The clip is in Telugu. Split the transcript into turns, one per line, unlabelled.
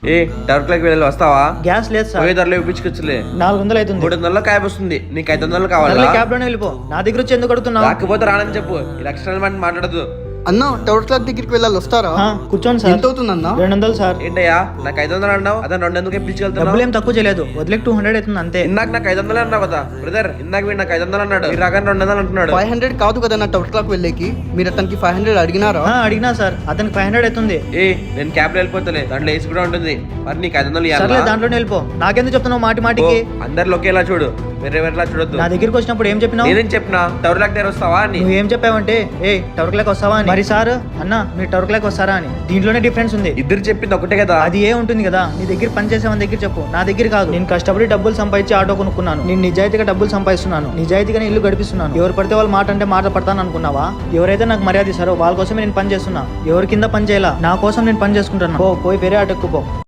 ఏ టర్క్ వెళ్ళి వస్తావా?
గ్యాస్ లేదు సార్.
పోయే ధరలో ఇప్పించుకోవచ్చులే.
400 అవుతుంది.
300 క్యాబ్ వస్తుంది, నీకు 500 కావాలా?
క్యాబ్ లోనే వెళ్ళిపో. నా దగ్గర వచ్చి ఎందుకు అడుగుతున్నావు?
రాకపోతే రానని చెప్పు. ఈ ఎక్స్టర్నల్ మాట మాట్లాడదు.
అన్న టవర్ క్లాక్ దగ్గరికి వెళ్ళాలి, వస్తారా?
కూర్చోండి సార్.
ఎంత అవుతుంది అన్న?
200 సార్.
ఏంటయ్యా నాకు 500 అన్నావు, అదే 200 ఇప్పించగలుగుతాను.
డబ్బులు ఏం తక్కువ చేయలేదు, వదిలేక 200 అవుతుంది అంతే.
ఇందాక నాకు 500 అన్నావు కదా బ్రదర్, ఇందాక వీడు నాకు 500 అన్నాడు, ఈ రకాన్ని 200 అంటున్నాడు.
500 కాదు కదా నా టవర్ క్లాక్ వెళ్ళేకి, మీరు అతనికి 500 అడిగినారా?
అడిగినా సార్, అతనికి 500 అవుతుంది.
నేను క్యాబ్ లో వెళ్ళిపోతలే, దాంట్లో ఏసీ కూడా ఉంటుంది. మరి నీకు 500
సర్లే, దాంట్లోనే వెళ్ళిపో. నాకెందుకు చెప్తున్నావు మాటి మాటికి?
అందరు ఒకేలా చూడు, వేరే వేరేలా చూడొద్దు.
నా దగ్గరికి వచ్చినప్పుడు ఏం చెప్పినావు?
నేనేం చెప్పినా టవర్ క్లాక్ దగ్గర వస్తావా అని.
నువ్వు ఏం చెప్పావంటే టవర్ క్లాక్ వస్తావా అని. మరి సార్ అన్న మీరు టవర్ క్లాక్ వస్తారా అని. దీంట్లోనే డిఫరెన్స్ ఉంది.
ఇద్దరు చెప్పింది ఒకటే కదా.
అది ఏ ఉంటుంది కదా, నీ దగ్గర పని చేసేవాని దగ్గర చెప్పు, నా దగ్గర కాదు. నేను కష్టపడి డబ్బులు సంపాదించి ఆటో కొనుక్కున్నాను. నేను నిజాయితీగా డబ్బులు సంపాదిస్తున్నాను, నిజాయితీగానే ఇల్లు గడిపిస్తున్నాను. ఎవరు పడితే వాళ్ళు మాట అంటే మాట పడతాను అనుకున్నావా? ఎవరైతే నాకు మర్యాద ఇస్తారో వాళ్ళ కోసమే నేను పని చేస్తున్నా. ఎవరి కింద పని చేయాలా, నా కోసం నేను పని చేసుకుంటున్నా. పోయి వేరే ఆటో ఎక్కుపో.